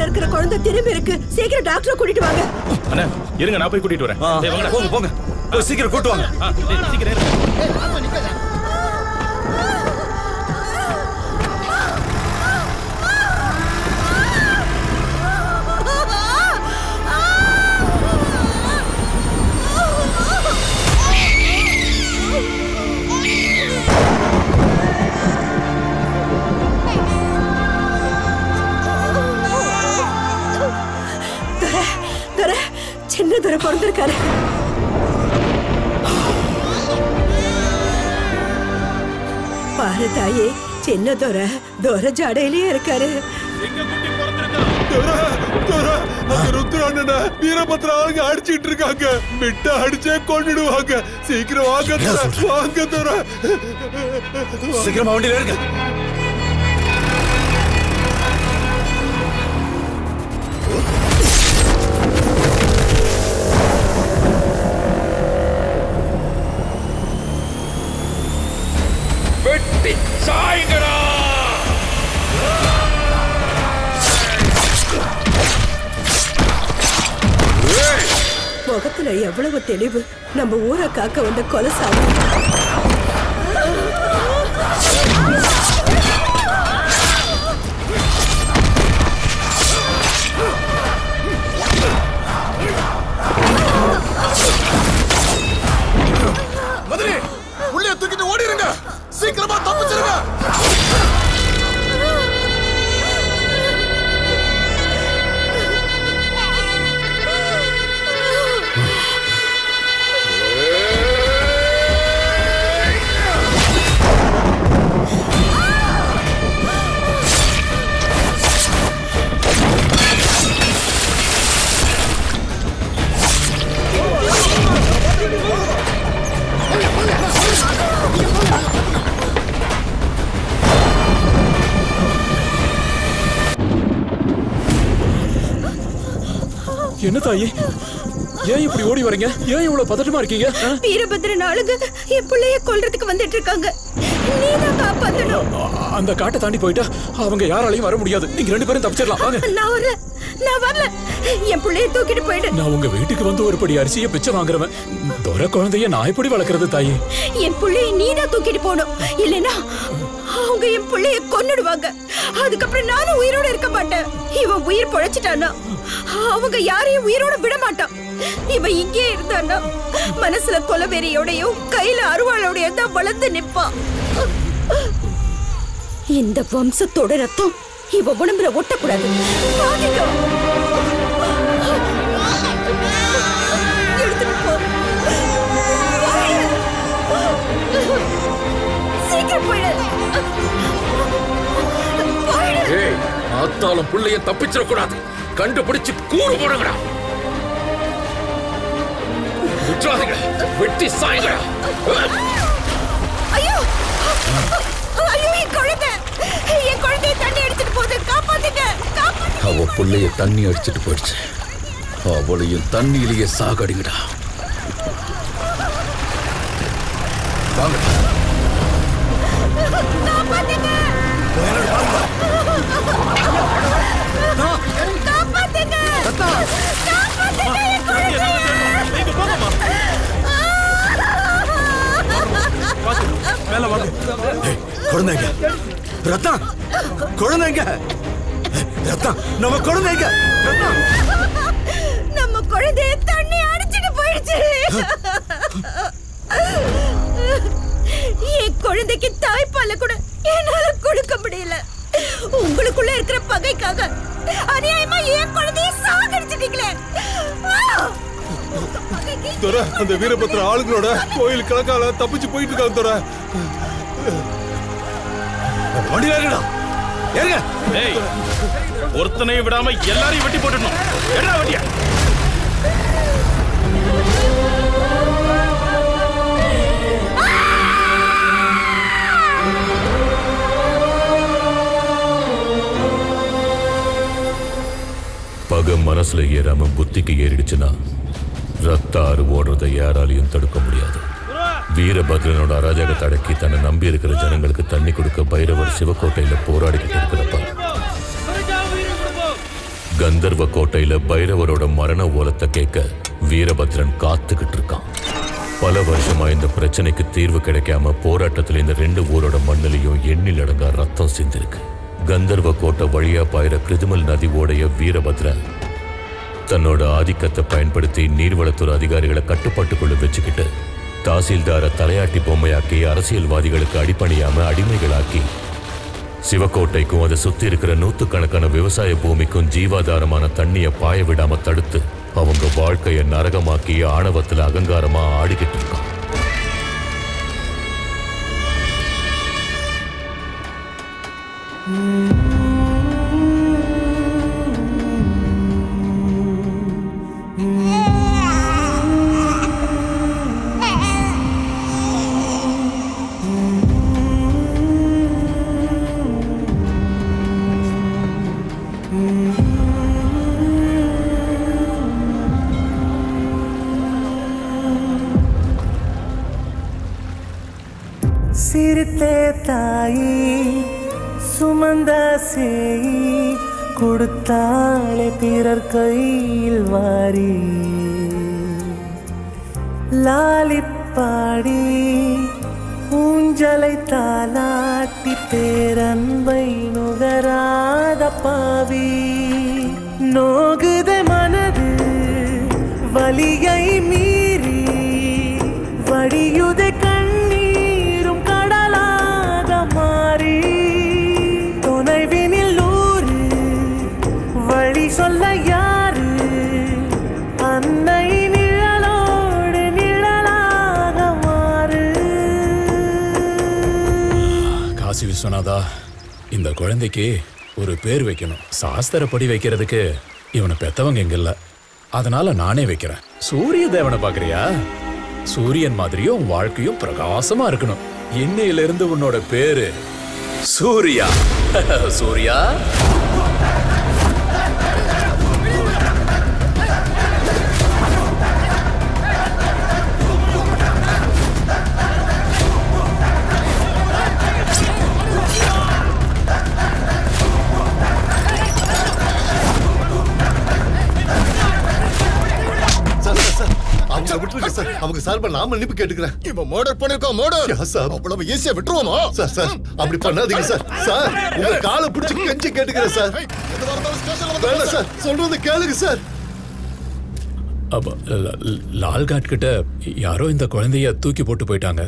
இருக்கிற குழந்தை திரும்பி இருக்கு. சீக்கிரம் டாக்டரை கூட்டிட்டு வாங்க. அண்ணா இருங்க, நான் போய் கூட்டிட்டு வரேன். போங்க போங்க, சீக்கிரம் கூட்டு வாங்க. சீக்கிரம் சின்ன துரை பிறந்திருக்காரு. பாரு தாயே, சின்ன துரை ஜடையிலேயே இருக்காரு. வீரபத்ர ஆளுங்க அடிச்சிட்டு இருக்காங்க. மிட்ட அடிச்சே கொண்டுடுவாங்க. சீக்கிரம் வாங்க வாங்க துரை. சீக்கிரமா வண்டியில இருங்க. வெட்டி சாய்ங்கடா. முகத்துல எவ்வளவு தெளிவு. நம்ம ஊரை காக்க வந்த கொலைசாமி. மதுரை உள்ளே தூக்கிட்டு ஓடிருங்க. சீக்கிரமா தப்பிச்சிருங்க. என்ன தாயி, ஏன் இப்படி ஓடி வரீங்க? ஏன் இவ்வளவு பதட்டமா இருக்கீங்க? வீரபத்ரன் ஆளுங்க என் பிள்ளைய கொல்றதுக்கு வந்துட்டு இருக்காங்க. நீதான் காப்பாத்தணும். அந்த காட்டை தாண்டி போயிட்டா அவங்க யாராலையும் வர முடியாது. நீங்க ரெண்டு பேரும் தப்பிச்சிடலாம். வாங்க. நான் வரல. என் பிள்ளைய தூக்கிட்டு போயிடு. நான் உங்க வீட்டுக்கு வந்து ஒரு படி அரிசியை பிச்சை வாங்குறவன். துரை குழந்தைய நான் எப்படி வளர்க்கறது தாயி? என் பிள்ளைய நீதான் தூக்கிட்டு போகணும். இல்லைன்னா அவங்க என் பிள்ளைய கொன்னுடுவாங்க. அதுக்கப்புறம் நானும் உயிரோட இருக்க மாட்டேன். இவன் உயிர் பொழைச்சிட்டானா அவங்க யாரையும் உயிரோட விட மாட்டான். இவன் இங்கே இருந்தானா மனசுல கொலவெறியோடையும் கையில அருவாளோடையும் தான் வளர்ந்து நிப்பான். இந்த வம்சத்தோட ரத்தம் இவ உடம்புல ஒட்டக்கூடாது. எடுத்துட்டு போ. சீக்கிரம் போயிடு. ஆத்தாலும் புள்ளைய தப்பிச்சிடக்கூடாது. கண்டுபிடிச்சு கூறு போடுங்கடா. விட்டுறாதீங்க. வெட்டி சாய்ங்கடா. ஐயோ ஐயோ, என் குழந்தைய தண்ணி அடிச்சிட்டு போகுது. காப்பாத்துங்க. அவ புள்ளைய தண்ணி அடிச்சிட்டு போயிடுச்சு. அவளையும் தண்ணியிலேயே சாகடிங்கடா. வாங்க. காப்பாத்துங்க. காப்பாத்துங்க. காப்பாத்துங்க என் குழந்தைய. மேல வாங்க. குழந்தைங்க ரத்தா, குழந்தைங்க ரத்தா, நம்ம குழந்தைங்க ரத்தா. நம்ம குழந்தைய தண்ணி அடிச்சிட்டு போயிடுச்சு. என் குழந்தைக்கு தாய்ப்பால கூட என்னால கொடுக்க முடியல. உங்களுக்குள்ள இருக்கிற பகைக்காக அநியாயமா என் குழந்தைய சாகடிச்சிட்டீங்களே. துரை, அந்த வீரபத்ர ஆளுங்களோட கோயில் கிழக்கால தப்பிச்சு போயிட்டு இருக்காங்க துரை. வண்டியில ஏறுடா. ஏறுங்க. ஏய், ஒருத்தனையும் விடாம எல்லாரையும் வெட்டி போட்டுடணும். என்ன வண்டியா? பகை மனசுல ஏறாம புத்திக்கு ஏறிடுச்சுன்னா ரத்த ஆறு ஓடுறதை யாராலையும் தடுக்க முடியாது. வீரபத்ரனோட அராஜகத்தை அடக்கி தன்னை நம்பி இருக்கிற ஜனங்களுக்கு தண்ணி கொடுக்க பைரவர் சிவக்கோட்டையில போராடிக்கிட்டு இருக்கிறப்ப கந்தர்வ கோட்டையில பைரவரோட மரண ஓலத்தை கேட்க வீரபத்ரன் காத்துக்கிட்டு இருக்கான். பல வருஷமா இந்த பிரச்சனைக்கு தீர்வு கிடைக்காம போராட்டத்துல இந்த 2 ஊரோட மண்ணிலையும் எண்ணில் அடங்கா ரத்தம் சிந்திருக்கு. கந்தர்வ கோட்டை வழியா பாயிர கிருதுமல் நதி ஓடைய வீரபத்ரன் தன்னோட ஆதிக்கத்தை பயன்படுத்தி நீர்வளத்துறை அதிகாரிகளை கட்டுப்பாட்டுக்குள்ள வச்சுக்கிட்டு தாசில்தாரை தலையாட்டி பொம்மையாக்கி அரசியல்வாதிகளுக்கு அடிப்பணியாம அடிமைகளாக்கி சிவக்கோட்டைக்கும் அதை சுத்தி இருக்கிற 100கணக்கான விவசாய பூமிக்கும் ஜீவாதாரமான தண்ணியை பாய விடாம தடுத்து அவங்க வாழ்க்கையை நரகமாக்கி ஆணவத்துல அகங்காரமா ஆடிக்கிட்டு இருக்கான். சிறுத்தே தாயி சுமந்த சேயி கொடுத்தாளே பிறர் கையில் வாரி லாலிப்பாடி ஊஞ்சலை தாலாட்டி பேரன்பை நுகராத பாவி நோகுத மனது வலியை மீறி வடியுத கண்ணீரும் கடலாக மாறி துணைவினில் ஊரு வழி சொல்ல யாரு அன்னை நிழலோடு நிழலாக மாறு. காசி விஸ்வநாதா, இந்த குழந்தைக்கு ஒரு பேர் வைக்கணும். சாஸ்திரப்படி வைக்கிறதுக்கு இவனை பெத்தவங்க எங்க இல்ல, அதனால நானே வைக்கிறேன். சூரிய தேவனை பாக்குறியா? சூரியன் மாதிரியும் வாழ்க்கையும் பிரகாசமா இருக்கணும். இன்னையிலிருந்து உன்னோட பேரு சூர்யா. சூர்யா. அவங்க சார்பா நாம மன்னிப்பு கேட்டுக்கிறேன். இவன் மர்டர் பண்ணிருக்கான். மர்டர் சார், அவ்வளவு ஈஸியா விட்டுருவோமா? சார் சார் அப்படி பண்ணாதீங்க சார். சார் உங்க காலை பிடிச்சி கெஞ்சி கேட்டுக்கிறேன் சார். வேணாம் சார், சொல்றது கேளுங்க சார். லால்காட் கிட்ட யாரோ இந்த குழந்தைய தூக்கி போட்டு போயிட்டாங்க.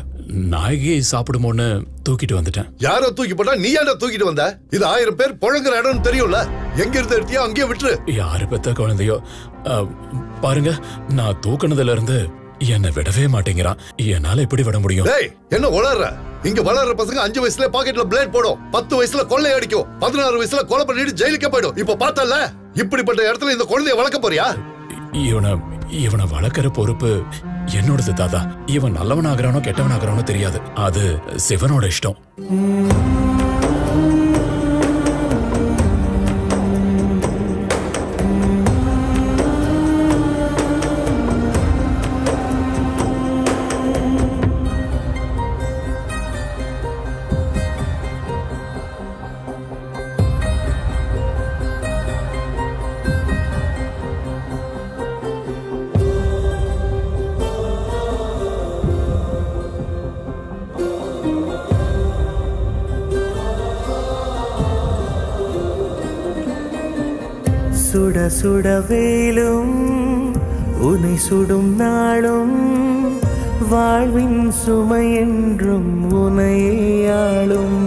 நாயகி சாப்பிடுமோன்னு தூக்கிட்டு வந்துட்டேன். யாரோ தூக்கி போட்டா நீ யாரா தூக்கிட்டு வந்த? இது 1000 பேர் புழங்குற இடம் தெரியும்ல. எங்க இருந்து எடுத்தியோ அங்கேயே விட்டுரு. யாரு பெத்த குழந்தையோ பாருங்க, நான் தூக்குனதுல இருந்து என்ன விடவே மாட்டேங்கிறான். என்னால எப்படி விட முடியும்? என்ன உளற? இங்க வளர்ற பசங்க 5 வயசுல பாக்கெட்ல பிளேட் போடும், 10 வயசுல கொள்ளை அடிக்கும், 16 வயசுல கொலை பண்ணிட்டு ஜெயிலுக்கு போயிடும். இப்ப பார்த்தல, இப்படிப்பட்ட இடத்துல இந்த குழந்தைய வளர்க்க போறியா? இவனை வளர்க்கிற பொறுப்பு என்னோடது தாத்தா. இவன் நல்லவனாகிறானோ கெட்டவனாகிறானோ தெரியாது, அது சிவனோட இஷ்டம். சுட சுட வேலும் உனை சுடும் நாளும் வாழ்வின் சுமை என்றும் உனையாளும்.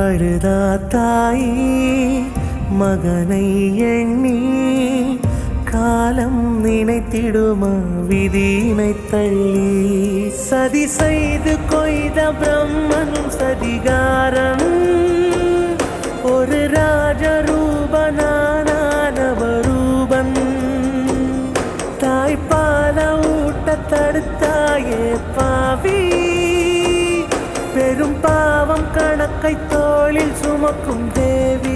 அழுதா தாய் மகனை எண்ணி காலம் நினைத்திடுமா விதினை தள்ளி. சதி செய்து கொய்த பிரம்மனும் சதிகாரம் ஒரு ராஜரூபனானவரூபன். தாய்ப்பால ஊட்ட தடுத்தாயே பாவி, பெரும் பாவம் கணக்கை தோளில் சுமக்கும் தேவி.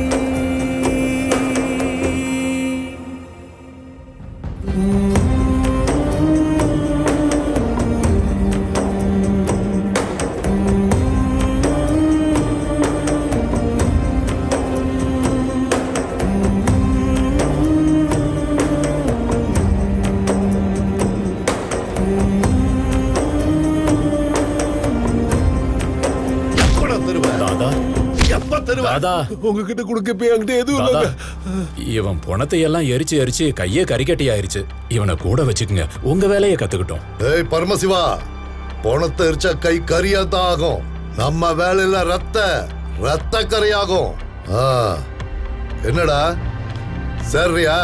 தாதா உங்ககிட்ட கொடுக்க போய் என்கிட்ட எதுவும் தாதா, இல்லைங்க. இவன் பணத்தை எல்லாம் எரிச்சு எரிச்சு கையே கறிக்கட்டி ஆயிருச்சு. இவனை கூட வச்சுக்குங்க, உங்க வேலையை கத்துக்கிட்டோம். ஏய் பரமசிவா, பணத்தை எரிச்சா கை கரியாதான் ஆகும். நம்ம வேலையில ரத்த கரையாகும். என்னடா சரியா?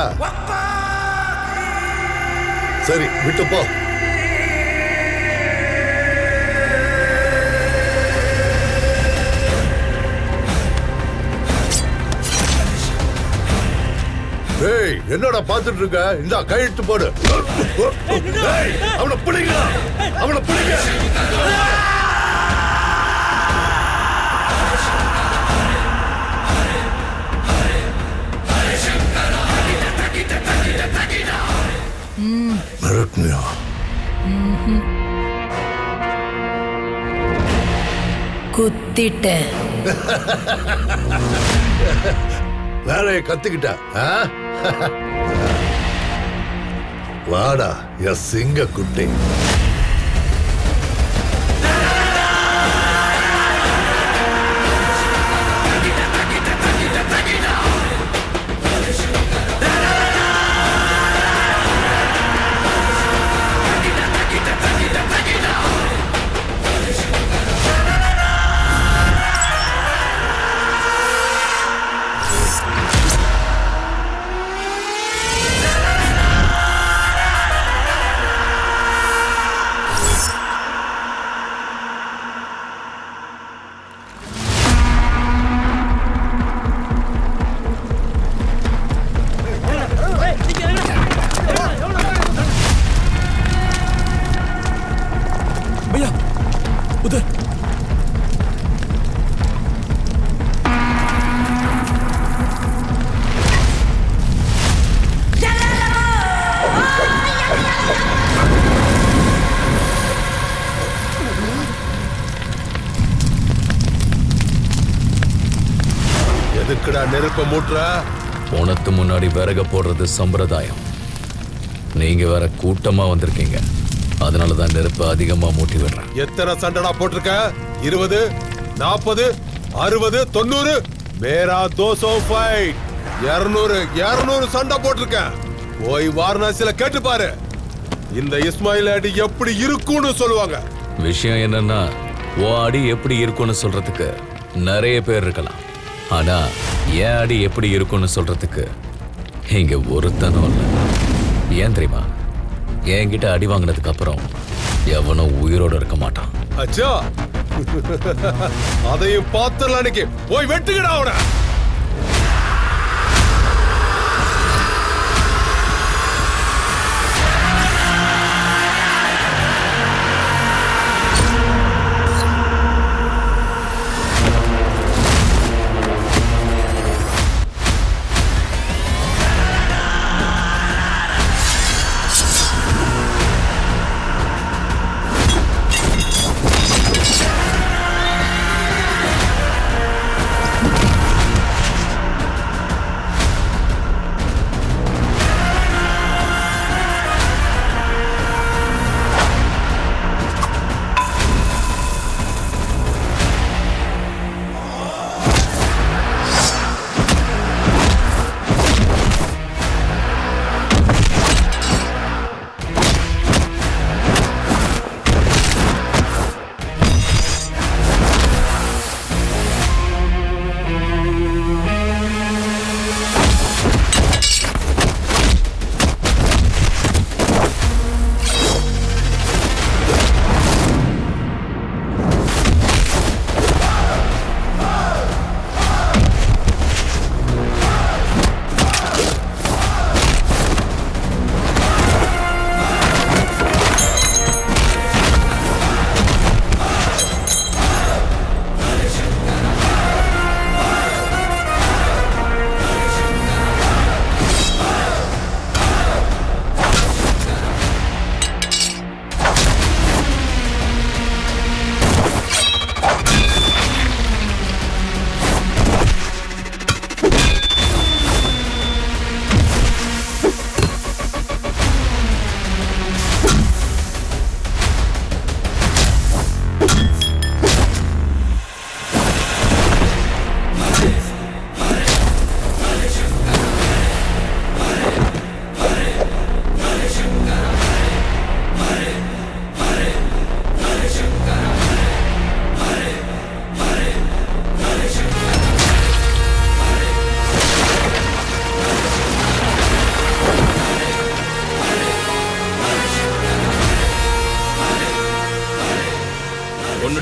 சரி விட்டு போ. ஏய் என்னடா பாத்துட்டு இருக்க? இந்த கையிட்டு போடு. அவனை பிடிங்க, அவனை பிடிங்க. மிரட்னியா? குத்திட்டேன். வேலையை கத்துக்கிட்ட. வாடா என் சிங்க குட்டி. நெருப்ப மூட்டுற போனத்து முன்னாடி விறக போடுறது சம்பிரதாயம். நீங்க வேற கூட்டமா வந்திருக்கீங்க, அதனாலதான் நெருப்பு அதிகமா மூட்டி விடுறேன். எத்தனை சண்டடா போட்டிருக்க? 20, 40, 60, 90. மேரா 200 ஃபைட். 200 சண்டை போட்டிருக்கேன். போய் வாரணாசியில கேட்டு பாரு, இந்த இஸ்மாயில் அடி எப்படி இருக்கும்னு சொல்லுவாங்க. விஷயம் என்னன்னா, ஓ அடி எப்படி இருக்கும்னு சொல்றதுக்கு நிறைய பேர் இருக்கலாம். ஆனா என் அடி எப்படி இருக்கும்னு சொல்றதுக்கு இங்க ஒருத்தனும் இல்லை. ஏன் தெரியுமா? என்கிட்ட அடி வாங்கினதுக்கு அப்புறம் எவனும் உயிரோட இருக்க மாட்டான். அச்சா, அதையும் பார்த்தல அன்னைக்கு போய் வெட்டுங்கடா அவன.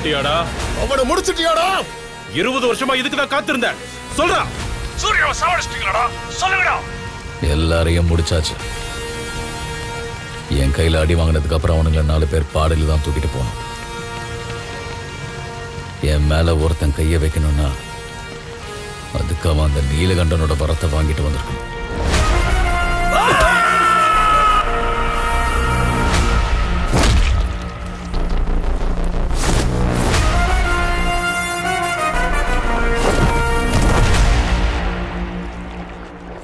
முடிச்சிட்டியாடா? அவனை முடிச்சிட்டியாடா? 20 வருஷமா இதுக்கு தான் காத்திருந்தேன். சொல்றா. சூர்யாவை சாவடிச்சிட்டீங்களாடா? சொல்லுங்கடா. எல்லாரையும் முடிச்சாச்சு. என் கையில அடி வாங்கினதுக்கு அப்புறம் அவனுங்களை 4 பேர் பாடையில தான் தூக்கிட்டு போனோம். என் மேல ஒருத்தன் கைய வைக்கணும்னா அதுக்கு அவன் அந்த நீலகண்டனோட வரத்தை வாங்கிட்டு வந்திருக்கணும்.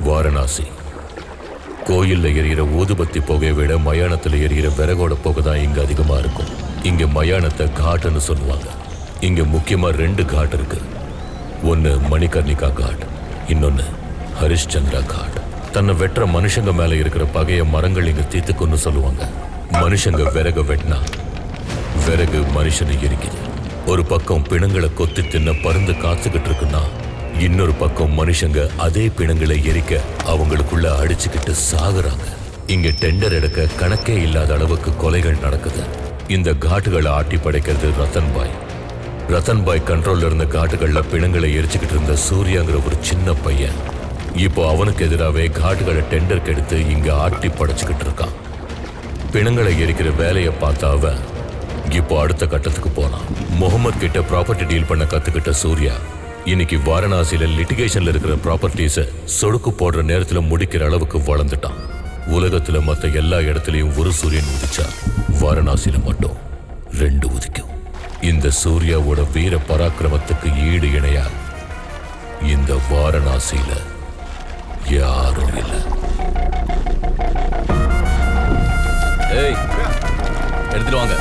வாரணாசி கோயில்ல எரிகிற ஊதுபத்தி புகையை விட மயானத்துல எரிகிற விறகோட புகை தான் இங்க அதிகமா இருக்கும். இங்க மயானத்தை காட்டுன்னு சொல்லுவாங்க. இங்க முக்கியமா 2 காட் இருக்கு. ஒன்னு மணிகர்ணிகா காட், இன்னொன்னு ஹரிஷ்சந்திரா காட். தன்னை வெட்டுற மனுஷங்க மேல இருக்கிற பகைய மரங்கள் இங்க தீத்துக்குன்னு சொல்லுவாங்க. மனுஷங்க விறக வெட்டினா விறகு மனுஷனை எரிக்குது. ஒரு பக்கம் பிணங்களை கொத்தி தின்ன பருந்து காத்துக்கிட்டு இருக்குன்னா இன்னொரு பக்கம் மனுஷங்க அதே பிணங்களை எரிக்க அவங்களுக்குள்ள அடிச்சுக்கிட்டு சாகுறாங்க. இங்க டெண்டர் எடுக்க கணக்கே இல்லாத அளவுக்கு கொலைகள் நடக்குது. இந்த காட்டுகளை ஆட்டி படைக்கிறது ரத்தன்பாய். ரத்தன்பாய் கண்ட்ரோல்ல இருந்த காட்டுகள்ல பிணங்களை எரிச்சுக்கிட்டு இருந்த சூர்யாங்கிற ஒரு சின்ன பையன் இப்போ அவனுக்கு எதிராகவே காட்டுகளை டெண்டருக்கு எடுத்து இங்க ஆட்டி படைச்சுக்கிட்டு இருக்கான். பிணங்களை எரிக்கிற வேலையை பார்த்த அவன் இப்போ அடுத்த கட்டத்துக்கு போனான். முகமது கிட்ட ப்ராப்பர்ட்டி டீல் பண்ண கத்துக்கிட்ட சூர்யா இன்னைக்கு வாரணாசியில லிட்டிகேஷன்ல இருக்கிற ப்ராப்பர்ட்டிஸ சொடுக்கு போடுற நேரத்துல முடிக்கிற அளவுக்கு வளர்ந்துட்டான். உலகத்துல மத்த எல்லா இடத்துலயும் ஒரு சூரியன் உதிச்சா வாரணாசியில மட்டும் 2 உதிக்கும். இந்த சூர்யாவோட வீர பராக்கிரமத்துக்கு ஈடு இணையா இந்த வாரணாசியில யாரும் இல்ல. ஏய், எடுத்துட்டு வாங்க.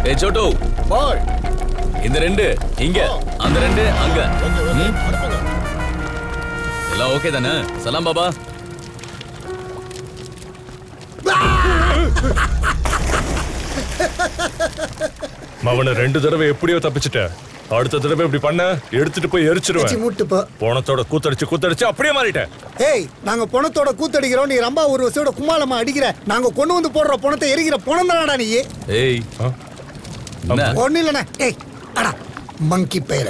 ஏய் சோட்டு, பாய். இந்த 2 இங்க, அந்த 2 அங்க. எல்லாம் ஓகே தானே? சலாம் பாபா. அவனை 2 தடவை எப்படியோ தப்பிச்சிட்ட. அடுத்த தடவை இப்படி பண்ண எடுத்துட்டு போய் எரிச்சிருவேன். போனத்தோட கூத்தடிச்சு அப்படியே மாறிட்டேன். ஏய், நாங்க பணத்தோட கூத்தடிக்கிறோம், நீ ரம்பா ஒரு வசோட கும்மாளமா அடிக்கிற. நாங்க கொண்டு வந்து போடுற பணத்தை எரிக்கிற பணம் தானடா நீ. ஏய், ஒண்ணு இல்லண்ணா. ஏய் அடா மங்கி பேர